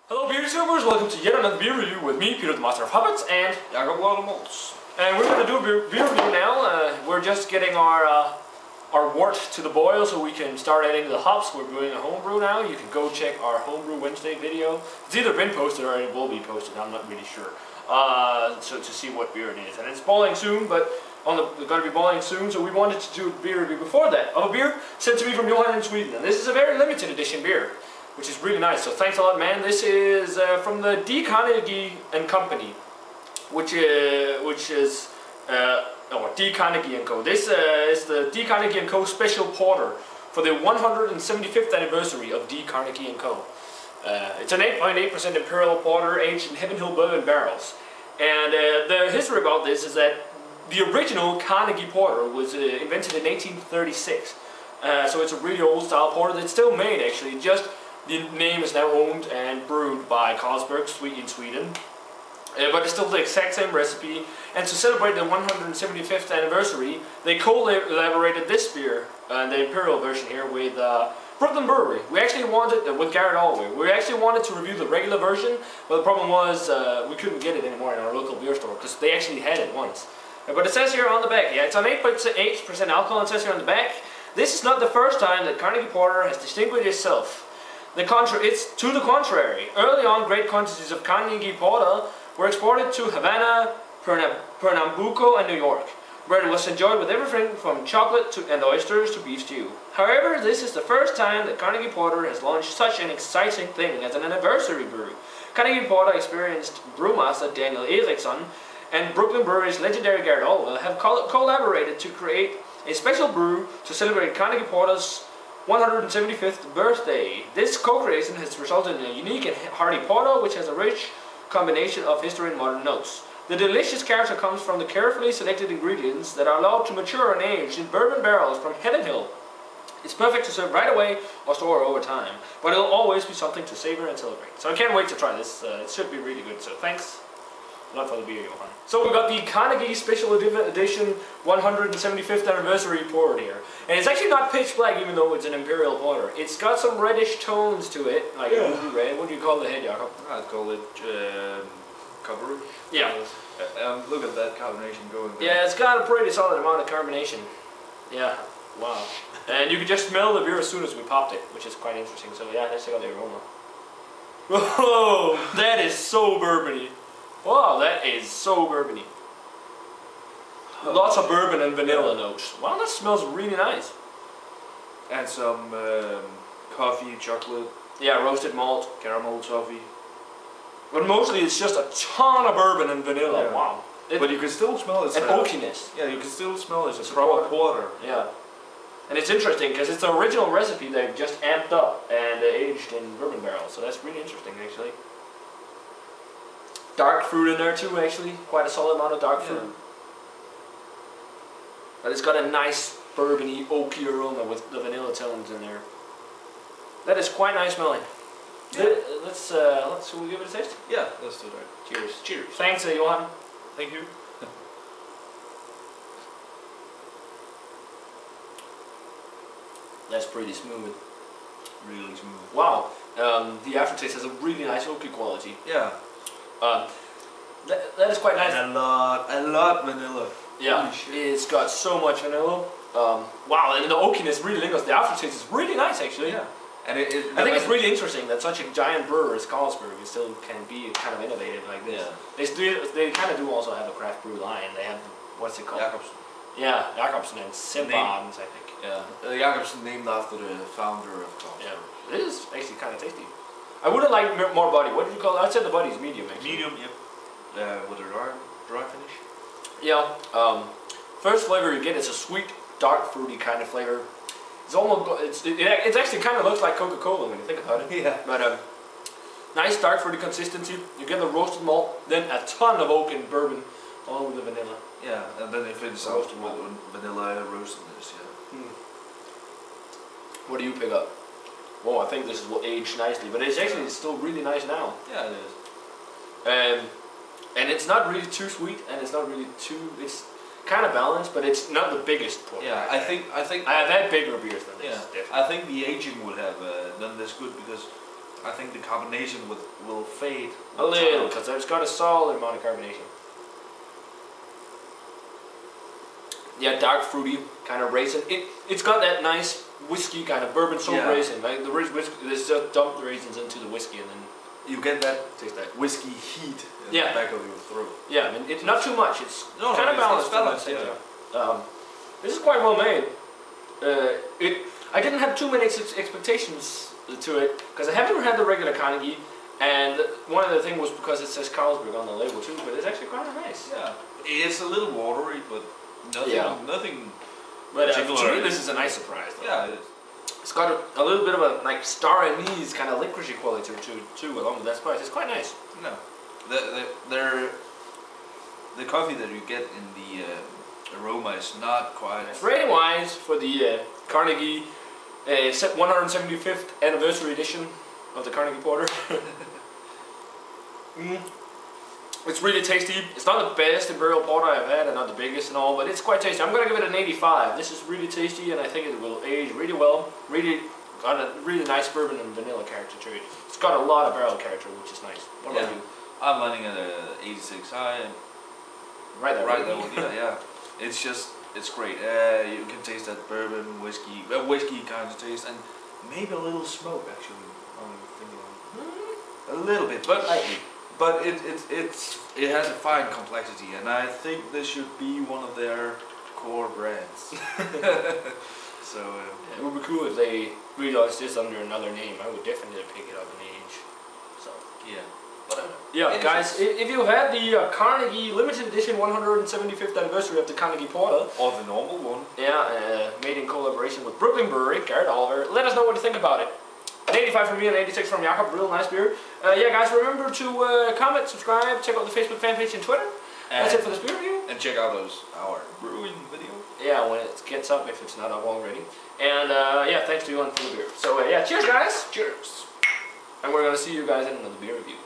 Hello beer consumers, welcome to yet another beer review with me, Peter the Master of Hobbits, and Jacob Lord of Malts. And we're going to do a beer review now. We're just getting our wort to the boil so we can start adding the hops. We're doing a homebrew now. You can go check our homebrew Wednesday video. It's either been posted or it will be posted, I'm not really sure. So to see what beer it is. And it's boiling soon, but it's going to be boiling soon, so we wanted to do a beer review before that of a beer sent to me from Johan in Sweden. And this is a very limited edition beer, which is really nice, so thanks a lot, man. This is from the Carnegie and Company, which is Carnegie and Co. This is the Carnegie and Co. Special Porter for the 175th anniversary of Carnegie and Co. It's an 8.8% Imperial Porter aged in Heaven Hill bourbon barrels. And the history about this is that the original Carnegie Porter was invented in 1836. So it's a really old style porter that's still made, actually. Just the name is now owned and brewed by Carlsberg in Sweden. But it's still the exact same recipe. And to celebrate the 175th anniversary, they collaborated this beer, the Imperial version here, with Brooklyn Brewery. We actually wanted, with Garrett Allway, we actually wanted to review the regular version, but the problem was we couldn't get it anymore in our local beer store, because they actually had it once. But it says here on the back, yeah, it's on 8.8% alcohol, and it says here on the back, this is not the first time that Carnegie Porter has distinguished itself. It's to the contrary. Early on, great quantities of Carnegie Porter were exported to Havana, Pernambuco, and New York, where it was enjoyed with everything from chocolate and oysters to beef stew. However, this is the first time that Carnegie Porter has launched such an exciting thing as an anniversary brew. Carnegie Porter experienced brewmaster Daniel Eriksson and Brooklyn Brewery's legendary Garrett Allway have collaborated to create a special brew to celebrate Carnegie Porter's 175th birthday. This co-creation has resulted in a unique and hearty porter which has a rich combination of history and modern notes. The delicious character comes from the carefully selected ingredients that are allowed to mature and age in bourbon barrels from Heaven Hill. It's perfect to serve right away or store over time, but it'll always be something to savor and celebrate. So I can't wait to try this. It should be really good, so thanks a lot for the beer, Johan. So we've got the Carnegie Special Edition 175th Anniversary Porter here. And it's actually not pitch black even though it's an Imperial Porter. It's got some reddish tones to it, like a ruby red. What do you call the head, Jacob? I'd call it coppery. Yeah. Look at that carbonation going there. Yeah, it's got a pretty solid amount of carbonation. Yeah, wow. And you could just smell the beer as soon as we popped it, which is quite interesting. So yeah, let's check out the aroma. Whoa, that is so bourbony. Wow, that is so bourbony. Lots of bourbon and vanilla notes. Wow, that smells really nice. And some coffee, chocolate. Yeah, roasted malt. Caramel toffee. But mostly it's just a ton of bourbon and vanilla. Yeah. Wow. But you can still smell it. And oakiness. Yeah, you can still smell it's a proper porter. Yeah. And it's interesting because it's the original recipe they've just amped up and aged in bourbon barrels. So that's really interesting, actually. Dark fruit in there too, actually. Quite a solid amount of dark fruit. But it's got a nice bourbony, oaky aroma with the vanilla tones in there. That is quite nice smelling. Yeah. Shall we give it a taste? Yeah, let's do that. Cheers. Cheers. Thanks, Johan. Thank you. That's pretty smooth. Really smooth. Wow. The aftertaste has a really nice oaky quality. Yeah. That is quite nice. And a lot vanilla. Yeah, it's got so much vanilla. Wow, and the oakiness really lingers. The aftertaste is really nice, actually. Yeah. And I think it's really interesting that such a giant brewer as Carlsberg still can be kind of innovative like this. Yeah. They kind of do also have a craft brew line. They have, what's it called? Jakobsen. Yeah, Jakobsen and Simpons, I think. Yeah, Jakobsen named after the founder of Carlsberg. Yeah, it is actually kind of tasty. I would have liked more body. What did you call it? I'd say the body is medium, actually. Medium, yep. With a dry finish. Yeah. First flavor you get is a sweet, dark, fruity kind of flavor. It's almost it actually kind of looks like Coca-Cola when you think about it. Yeah. But nice dark fruity consistency. You get the roasted malt, then a ton of oak and bourbon, along with the vanilla. Yeah, and then it finishes out with vanilla roastedness. Yeah. What do you pick up? Well, I think this will age nicely, but it's actually still really nice now. Yeah, it is. And it's not really too sweet, and it's not really too. It's kind of balanced, but it's not the biggest porter. Yeah, I think I have had bigger beers than this. Yeah, I think the aging would have done this good because I think the carbonation will fade. A little, because it's got a solid amount of carbonation. Yeah, dark fruity, kind of raisin. It's got that nice whiskey kind of bourbon soap raisin. Like the whiskey, there's just dumped the raisins into the whiskey, and then you get that taste that whiskey heat in the back of your throat. Yeah, I mean, it's not too much. It's kind of balanced. This is quite well made. I didn't have too many expectations to it because I haven't had the regular Carnegie, and one of the things was because it says Carlsberg on the label too. But it's actually quite nice. Yeah, it's a little watery, but nothing. But to me, this is a nice surprise. Though. Yeah, it is. It's got a little bit of a like star anise kind of licorice quality to it too, along with that spice. It's quite nice. No, the coffee that you get in the aroma is not quite. Rating wise for the Carnegie 175th anniversary edition of the Carnegie Porter. It's really tasty. It's not the best Imperial Porter I've had, and not the biggest and all, but it's quite tasty. I'm going to give it an 85. This is really tasty, and I think it will age really well. Really got a really nice bourbon and vanilla character to it. It's got a lot of barrel character, which is nice. What about you? I'm running at a 86 high. Right there. Yeah. It's great. You can taste that bourbon, whiskey kind of taste, and maybe a little smoke actually. A little bit, but lightly. But it has a fine complexity, and I think this should be one of their core brands. So it would be cool if they realized this under another name. I would definitely pick it up in age. So yeah. Guys, if you had the Carnegie limited edition 175th anniversary of the Carnegie Porter, or the normal one, made in collaboration with Brooklyn Brewery, Garrett Oliver, let us know what you think about it. An 85 from me and 86 from Jakob, real nice beer. Guys, remember to comment, subscribe, check out the Facebook fan page and Twitter. That's it for this beer review. And check out our brewing video. Yeah, when it gets up, if it's not up already. And thanks to you for the beer. So cheers guys. Cheers. And we're going to see you guys in another beer review.